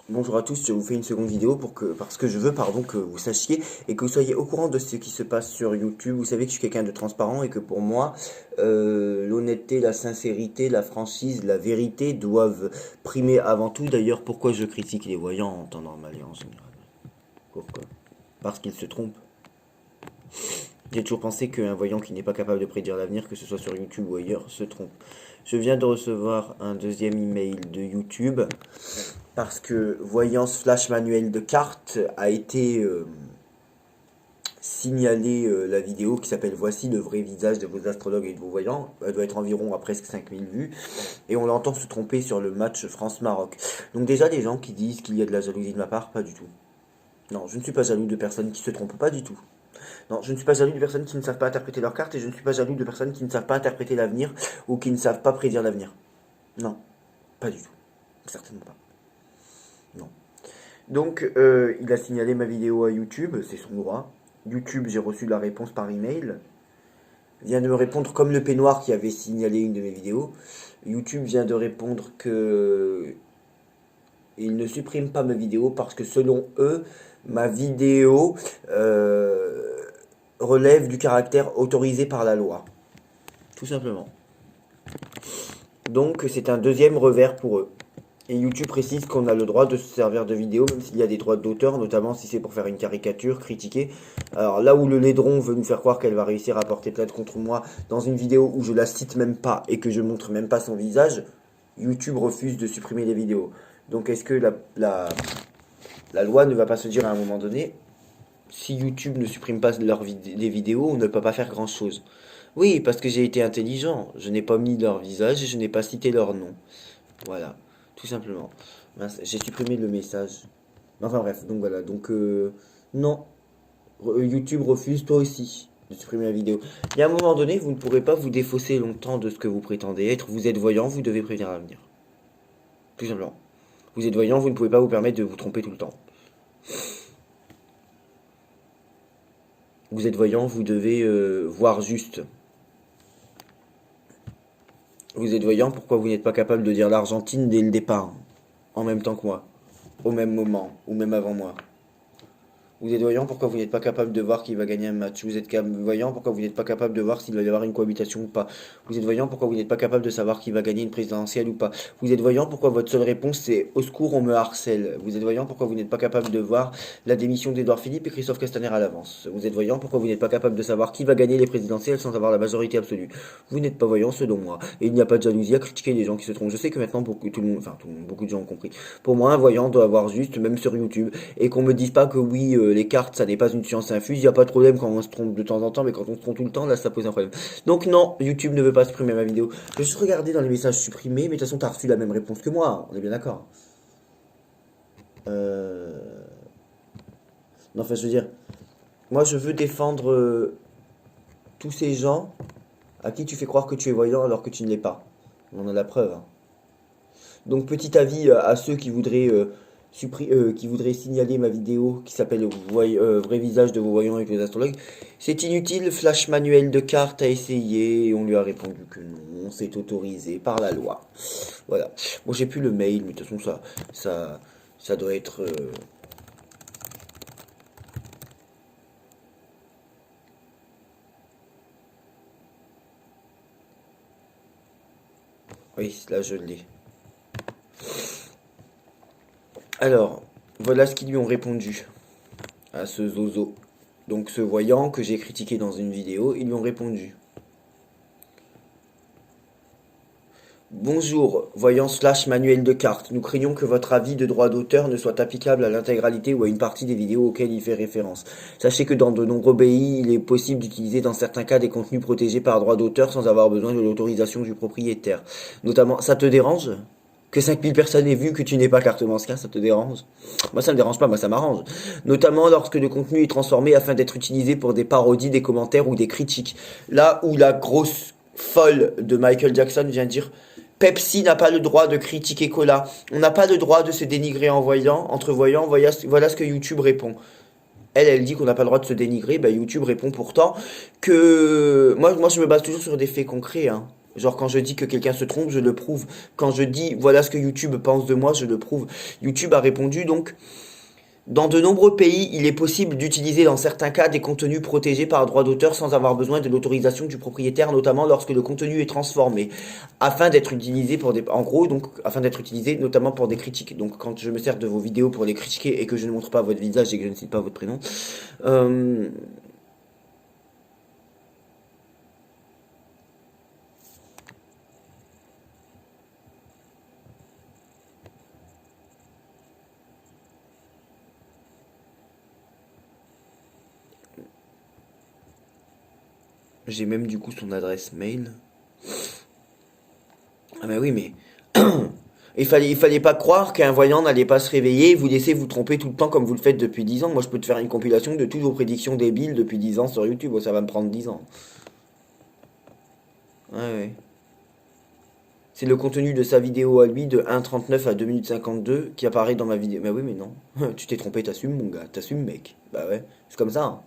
Bonjour à tous, je vous fais une seconde vidéo parce que je veux que vous sachiez et que vous soyez au courant de ce qui se passe sur YouTube. Vous savez que je suis quelqu'un de transparent et que pour moi, l'honnêteté, la sincérité, la franchise, la vérité doivent primer avant tout. D'ailleurs, pourquoi je critique les voyants en temps normal et en général? Pourquoi? Parce qu'ils se trompent. J'ai toujours pensé qu'un voyant qui n'est pas capable de prédire l'avenir, que ce soit sur YouTube ou ailleurs, se trompe. Je viens de recevoir un deuxième email de YouTube parce que Voyance Flash Manuel de cartes a été signalé la vidéo qui s'appelle Voici le vrai visage de vos astrologues et de vos voyants. Elle doit être environ à presque 5000 vues. Et on l'entend se tromper sur le match France-Maroc. Donc déjà des gens qui disent qu'il y a de la jalousie de ma part, pas du tout. Non, je ne suis pas jaloux de personnes qui se trompent, pas du tout. Non, je ne suis pas jaloux de personnes qui ne savent pas interpréter leurs cartes et je ne suis pas jaloux de personnes qui ne savent pas interpréter l'avenir ou qui ne savent pas prédire l'avenir. Non, pas du tout. Certainement pas. Non. Donc, il a signalé ma vidéo à YouTube, c'est son droit. YouTube, j'ai reçu la réponse par email. Vient de me répondre comme le peignoir qui avait signalé une de mes vidéos. YouTube vient de répondre que il ne supprime pas ma vidéo parce que selon eux, ma vidéo relève du caractère autorisé par la loi. Tout simplement. Donc, c'est un deuxième revers pour eux. Et YouTube précise qu'on a le droit de se servir de vidéos, même s'il y a des droits d'auteur, notamment si c'est pour faire une caricature, critiquer. Alors là où le laidron veut nous faire croire qu'elle va réussir à porter plainte contre moi dans une vidéo où je la cite même pas et que je montre même pas son visage, YouTube refuse de supprimer les vidéos. Donc est-ce que la loi ne va pas se dire à un moment donné, si YouTube ne supprime pas les vidéos, on ne peut pas faire grand chose. Oui, parce que j'ai été intelligent, je n'ai pas mis leur visage et je n'ai pas cité leur nom. Voilà, tout simplement. Mince, j'ai supprimé le message. Enfin bref, donc voilà, donc non, YouTube refuse toi aussi de supprimer la vidéo. Il y a un moment donné, vous ne pourrez pas vous défausser longtemps de ce que vous prétendez être. Vous êtes voyant, vous devez prévenir l'avenir. Tout simplement. Vous êtes voyant, vous ne pouvez pas vous permettre de vous tromper tout le temps. Vous êtes voyant, vous devez voir juste. Vous êtes voyant, pourquoi vous n'êtes pas capable de dire l'Argentine dès le départ, en même temps que moi, au même moment, ou même avant moi? Vous êtes voyant, pourquoi vous n'êtes pas capable de voir qui va gagner un match? Vous êtes voyant, pourquoi vous n'êtes pas capable de voir s'il va y avoir une cohabitation ou pas? Vous êtes voyant, pourquoi vous n'êtes pas capable de savoir qui va gagner une présidentielle ou pas? Vous êtes voyant, pourquoi votre seule réponse c'est au secours, on me harcèle? Vous êtes voyant, pourquoi vous n'êtes pas capable de voir la démission d'Edouard Philippe et Christophe Castaner à l'avance? Vous êtes voyant, pourquoi vous n'êtes pas capable de savoir qui va gagner les présidentielles sans avoir la majorité absolue? Vous n'êtes pas voyant, selon moi. Et il n'y a pas de jalousie à critiquer les gens qui se trompent. Je sais que maintenant tout le monde, enfin tout le monde, beaucoup de gens ont compris. Pour moi, un voyant doit avoir juste, même sur YouTube, et qu'on me dise pas que oui, les cartes, ça n'est pas une science infuse, il n'y a pas de problème quand on se trompe de temps en temps, mais quand on se trompe tout le temps, là, ça pose un problème. Donc non, YouTube ne veut pas supprimer ma vidéo. Je vais juste regarder dans les messages supprimés, mais de toute façon, t'as reçu la même réponse que moi, on est bien d'accord. Non, enfin, je veux dire, moi, je veux défendre tous ces gens à qui tu fais croire que tu es voyant alors que tu ne l'es pas. On en a la preuve, hein. Donc petit avis à ceux qui voudraient signaler ma vidéo qui s'appelle Vrai visage de vos voyants avec les astrologues. C'est inutile, Flash Manuel de cartes a essayé et on lui a répondu que non, c'est autorisé par la loi. Voilà. Bon, j'ai plus le mail, mais de toute façon ça doit être... Oui, là je l'ai. Alors, voilà ce qu'ils lui ont répondu à ce zozo. Donc ce voyant que j'ai critiqué dans une vidéo, ils lui ont répondu. Bonjour, voyant slash manuel de cartes. Nous craignons que votre avis de droit d'auteur ne soit applicable à l'intégralité ou à une partie des vidéos auxquelles il fait référence. Sachez que dans de nombreux pays, il est possible d'utiliser dans certains cas des contenus protégés par droit d'auteur sans avoir besoin de l'autorisation du propriétaire. Notamment, ça te dérange que 5000 personnes aient vu que tu n'es pas carte Masca, ça te dérange? Moi ça me dérange pas, moi ça m'arrange. Notamment lorsque le contenu est transformé afin d'être utilisé pour des parodies, des commentaires ou des critiques. Là où la grosse folle de Michael Jackson vient dire Pepsi n'a pas le droit de critiquer Cola. On n'a pas le droit de se dénigrer en voyant, entre voyants. Voilà ce que YouTube répond. Elle dit qu'on n'a pas le droit de se dénigrer. Bah, YouTube répond pourtant que... Moi, je me base toujours sur des faits concrets. Hein. Genre quand je dis que quelqu'un se trompe, je le prouve. Quand je dis voilà ce que YouTube pense de moi, je le prouve. YouTube a répondu donc dans de nombreux pays, il est possible d'utiliser dans certains cas des contenus protégés par droit d'auteur sans avoir besoin de l'autorisation du propriétaire, notamment lorsque le contenu est transformé, afin d'être utilisé pour des, en gros, donc, afin d'être utilisé notamment pour des critiques. Donc, quand je me sers de vos vidéos pour les critiquer et que je ne montre pas votre visage et que je ne cite pas votre prénom, euh, j'ai même du coup son adresse mail. Ah mais oui, mais il fallait pas croire qu'un voyant n'allait pas se réveiller et vous laisser vous tromper tout le temps comme vous le faites depuis 10 ans. Moi, je peux te faire une compilation de toutes vos prédictions débiles depuis 10 ans sur YouTube. Oh, ça va me prendre 10 ans. Ouais, ouais. C'est le contenu de sa vidéo à lui de 1,39 à 2 minutes 52 qui apparaît dans ma vidéo. Mais oui, mais non. Tu t'es trompé, t'assumes, mon gars. T'assumes, mec. Bah ouais, c'est comme ça, hein.